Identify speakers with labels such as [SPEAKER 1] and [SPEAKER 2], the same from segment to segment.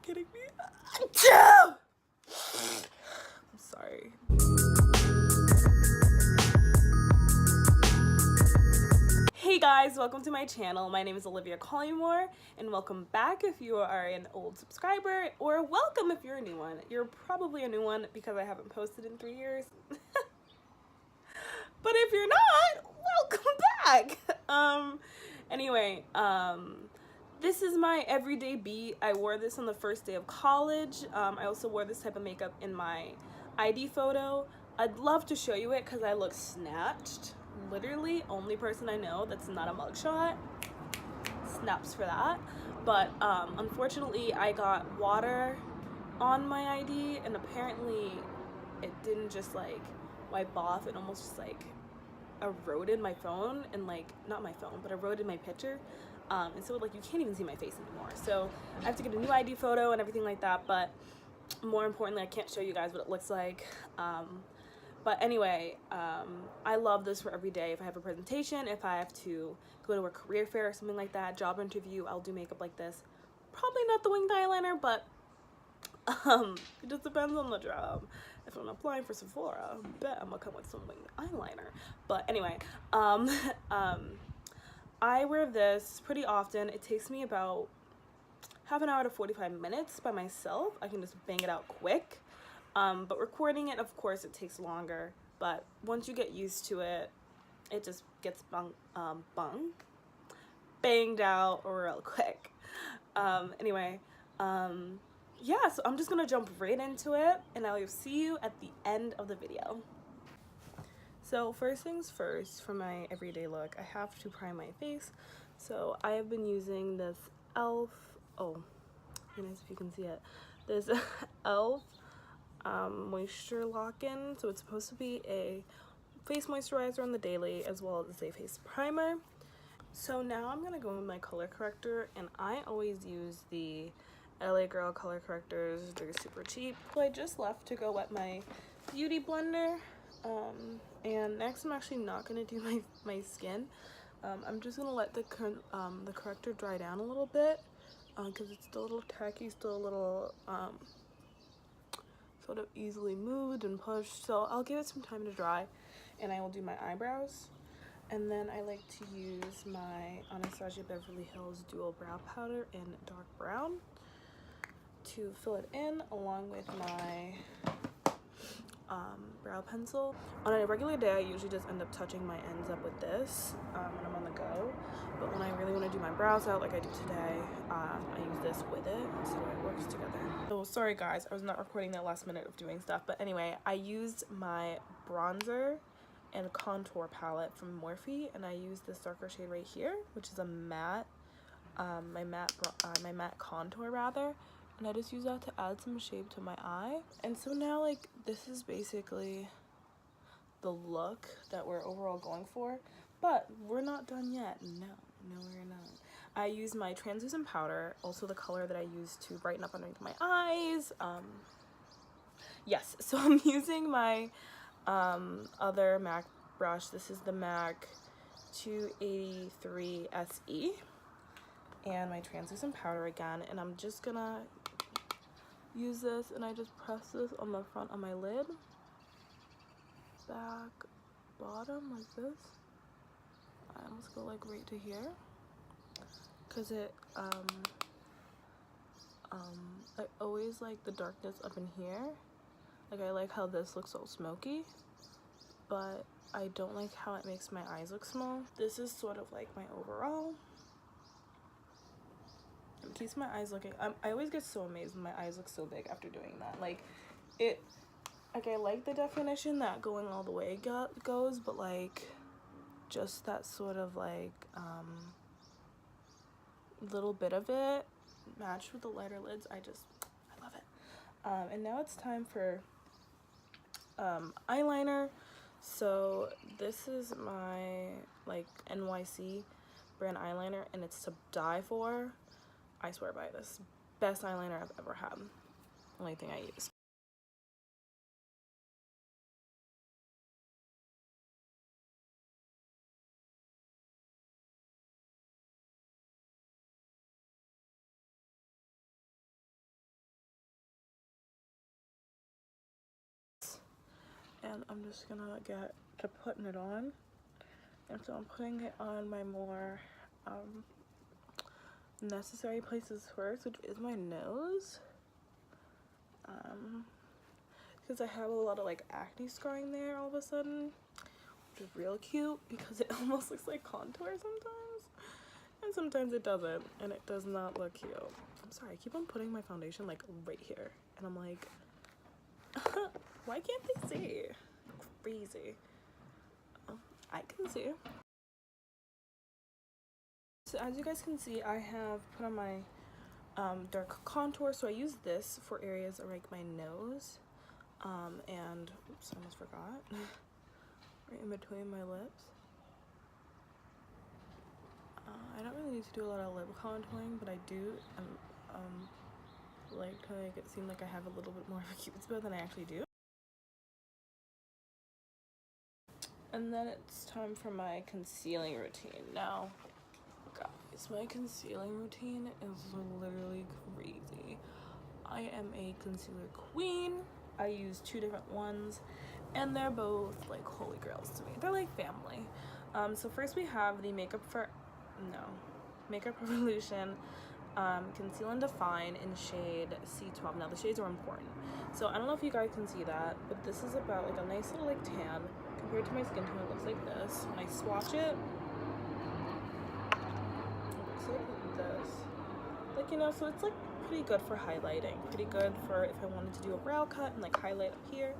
[SPEAKER 1] kidding me? I'm sorry. Hey guys, welcome to my channel. My name is Olivia Collymore, and welcome back if you are an old subscriber, or welcome if you're a new one. You're probably a new one because I haven't posted in 3 years. But if you're not, welcome back. Anyway, this is my everyday beat. I wore this on the first day of college. I also wore this type of makeup in my ID photo. I'd love to show you it because I look snatched. Literally, only person I know that's not a mugshot. Snaps for that. But unfortunately, I got water on my ID, and apparently it didn't just like wipe off. It almost just like eroded my phone, and like not my phone, but eroded my picture. And so like you can't even see my face anymore. So I have to get a new ID photo and everything like that. But more importantly, I can't show you guys what it looks like. But anyway, I love this for every day. If I have a presentation, if I have to go to a career fair or something like that, job interview, I'll do makeup like this. Probably not the winged eyeliner, but it just depends on the job. If I'm applying for Sephora, I bet I'm gonna come with some winged eyeliner. But anyway, I wear this pretty often. It takes me about half an hour to 45 minutes by myself. I can just bang it out quick. But recording it, of course, it takes longer. But once you get used to it, it just gets banged out real quick. Anyway, yeah, so I'm just gonna jump right into it, and I will see you at the end of the video. So first things first, for my everyday look, I have to prime my face. So I have been using this e.l.f. Oh, goodness, if you can see it. This e.l.f. Moisture Lock-In. So it's supposed to be a face moisturizer on the daily as well as a face primer. So now I'm gonna go with my color corrector, and I always use the LA Girl color correctors. They're super cheap. So I just left to go wet my beauty blender. And next I'm actually not gonna do my skin. I'm just gonna let the corrector dry down a little bit because it's still a little tacky, still a little sort of easily moved and pushed. So I'll give it some time to dry, and I will do my eyebrows. And then I like to use my Anastasia Beverly Hills Dual Brow Powder in dark brown to fill it in, along with my brow pencil. On a regular day, I usually just end up touching my ends up with this when I'm on the go. But when I really want to do my brows out like I do today, I use this with it, so it works together. So sorry guys, I was not recording that last minute of doing stuff. But anyway, I used my bronzer and contour palette from Morphe, and I used this darker shade right here, which is a matte, my matte contour rather. And I just use that to add some shape to my eye. And so now, like, this is basically the look that we're overall going for. But we're not done yet. No, we're not. I use my translucent powder, also the color that I use to brighten up underneath my eyes. Yes, so I'm using my other MAC brush. This is the MAC 283 SE. And my translucent powder again. And I'm just gonna use this, and I just press this on the front of my lid, back, bottom, like this. I almost go like right to here, because it I always like the darkness up in here. Like, I like how this looks so smoky, but I don't like how it makes my eyes look small. This is sort of like my overall. It keeps my eyes looking, I always get so amazed when my eyes look so big after doing that. Like, I like the definition that going all the way goes, but like just that sort of like little bit of it matched with the lighter lids, I love it. And now it's time for eyeliner. So this is my like NYC brand eyeliner, and it's to die for. I swear by this. Best eyeliner I've ever had. Only thing I use. and I'm just gonna get to putting it on. And so I'm putting it on my more necessary places first, which is my nose, because I have a lot of like acne scarring there all of a sudden, which is real cute because it almost looks like contour sometimes, and sometimes it doesn't, and it does not look cute. I'm sorry, I keep on putting my foundation like right here, and I'm like, why can't they see? Crazy. I can see. So as you guys can see, I have put on my dark contour. So I use this for areas like my nose, and oops, I almost forgot. Right in between my lips. I don't really need to do a lot of lip contouring, but I do like to make it seem like I have a little bit more of a cupid's bow than I actually do. And then it's time for my concealing routine. Now, guys, my concealing routine is literally crazy. I am a concealer queen. I use 2 different ones, and they're both like holy grails to me. They're like family. So first we have the Makeup Revolution Conceal and Define in shade C12. Now the shades are important, so I don't know if you guys can see that, but this is about like a nice little like tan compared to my skin tone. It looks like this. When I swatch it, it looks like this. Like, you know, so it's like pretty good for highlighting, pretty good for if I wanted to do a brow cut and like highlight up here.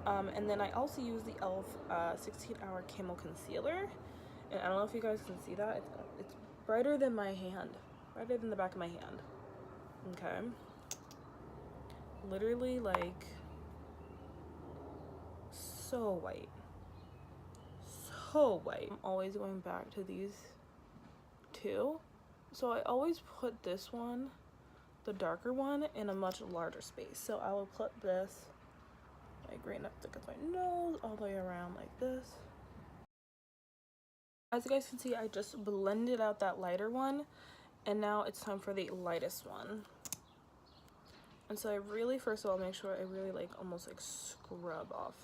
[SPEAKER 1] And then I also use the e.l.f. 16-hour Camo Concealer, and I don't know if you guys can see that. It's brighter than my hand, brighter than the back of my hand. Okay, literally like so white, so white. I'm always going back to these 2, so I always put this one, the darker one, in a much larger space. So I will put this like right up to my nose, all the way around like this. As you guys can see, I just blended out that lighter one, and now it's time for the lightest one. And so I really, first of all, make sure I really like almost like scrub off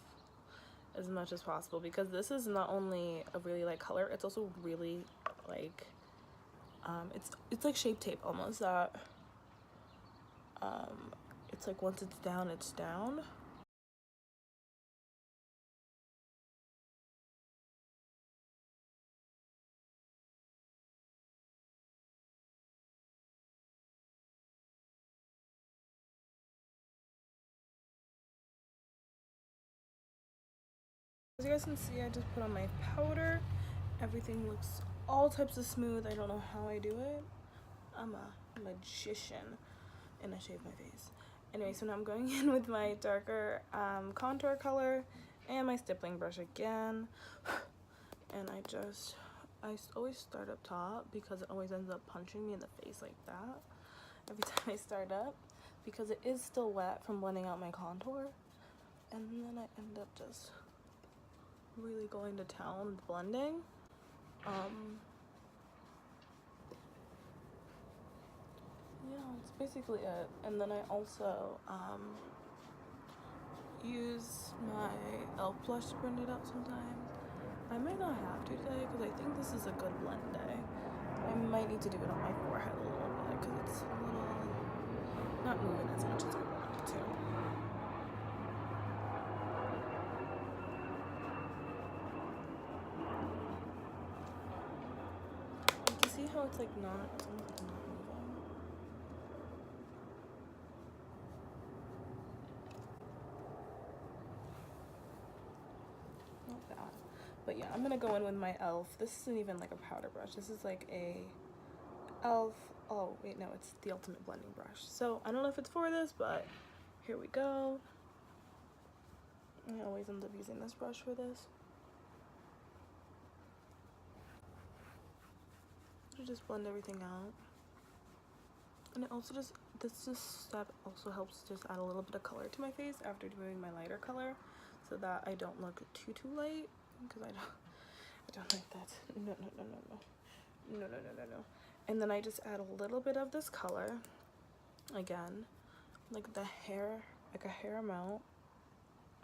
[SPEAKER 1] as much as possible, because this is not only a really light color, it's also really like it's like Shape Tape almost, that it's like once it's down, it's down. As you guys can see, I just put on my powder. Everything looks all types of smooth. I don't know how I do it. I'm a magician, and I shave my face. Anyway, so now I'm going in with my darker contour color and my stippling brush again. And I always start up top because it always ends up punching me in the face like that every time I start up, because it is still wet from blending out my contour. And then I end up just really going to town blending. Yeah, that's basically it. And then I also use my e.l.f. blush to blend it out sometimes. I might not have to today because I think this is a good blend day. I might need to do it on my forehead a little bit because it's a little not moving as much as I want it to. You can see how it's like not moving. Not bad. But yeah, I'm gonna go in with my e.l.f. This isn't even like a powder brush. This is like a e.l.f. Oh wait, no, it's the Ultimate Blending Brush. So I don't know if it's for this, but here we go. I always end up using this brush for this. To just blend everything out. And it also just, this step also helps just add a little bit of color to my face after doing my lighter color, so that I don't look too light, because I don't like that. No. And then I just add a little bit of this color again, like the hair, like a hair amount,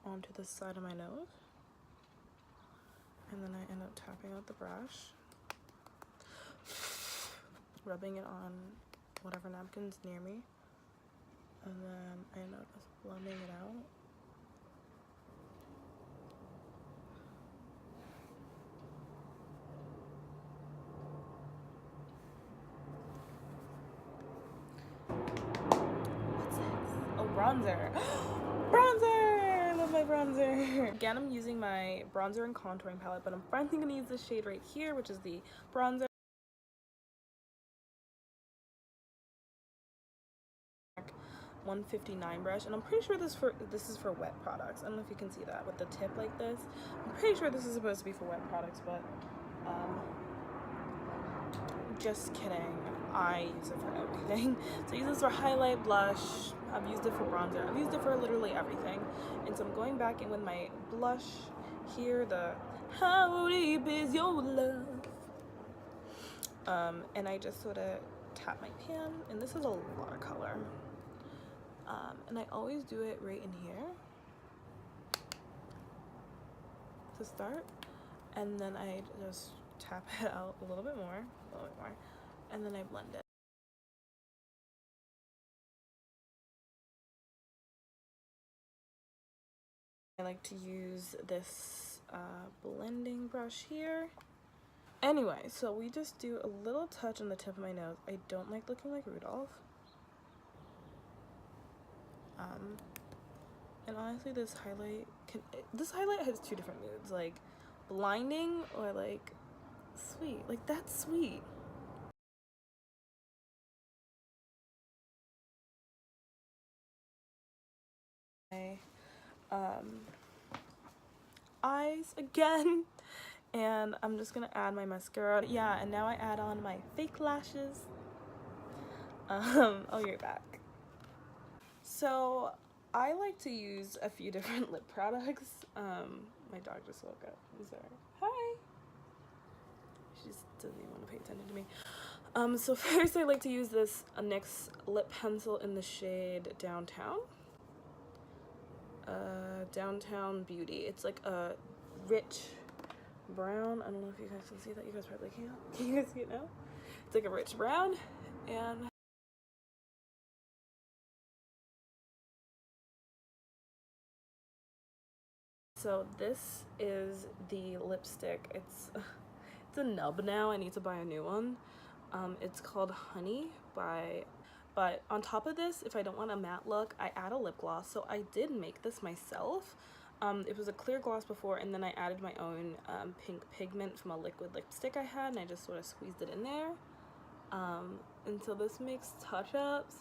[SPEAKER 1] onto the side of my nose. And then I end up tapping out the brush, rubbing it on whatever napkin's near me, and then I end up just blending it out. What's next? Oh, bronzer. Bronzer! I love my bronzer. Again, I'm using my bronzer and contouring palette, but I'm finally gonna use this shade right here, which is the bronzer. 159 brush, and I'm pretty sure this is for wet products. I don't know if you can see that with the tip like this. I'm pretty sure this is supposed to be for wet products, but just kidding. I use it for everything. So I use this for highlight, blush. I've used it for bronzer. I've used it for literally everything. And so I'm going back in with my blush here, the How Deep Is Your Love? And I just sort of tap my pan, and this is a lot of color. And I always do it right in here to start, and then I just tap it out a little bit more, and then I blend it. I like to use this blending brush here. Anyway, so we just do a little touch on the tip of my nose. I don't like looking like Rudolph. And honestly, this highlight has two different moods, like blinding or like sweet. Like, that's sweet. My eyes again, and I'm just gonna add my mascara. Yeah, and now I add on my fake lashes. I'll be right back. So I like to use a few different lip products. My dog just woke up. I'm sorry. Hi. She just doesn't even want to pay attention to me. So first I like to use this NYX lip pencil in the shade Downtown. Downtown Beauty. It's like a rich brown. I don't know if you guys can see that. You guys probably can't. Can you guys see it now? It's like a rich brown, and so this is the lipstick. It's a nub now. I need to buy a new one. It's called Honey but on top of this, if I don't want a matte look, I add a lip gloss. So I did make this myself. It was a clear gloss before, and then I added my own pink pigment from a liquid lipstick I had, and I just sort of squeezed it in there. And so this makes touch-ups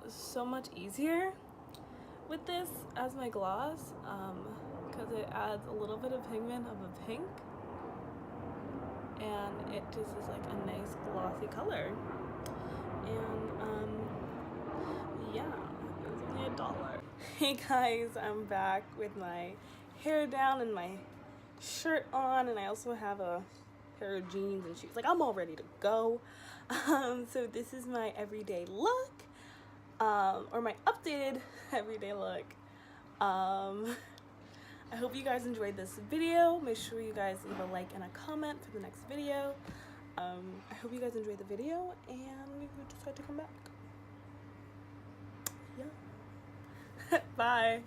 [SPEAKER 1] so much easier with this as my gloss, because it adds a little bit of pigment of a pink, and it just is like a nice glossy color. And yeah, it was only $1. Hey guys, I'm back with my hair down and my shirt on, and I also have a pair of jeans and shoes. Like, I'm all ready to go. So this is my everyday look, or my updated everyday look. I hope you guys enjoyed this video. Make sure you guys leave a like and a comment for the next video. I hope you guys enjoyed the video, and we decide to come back. Yeah. Bye.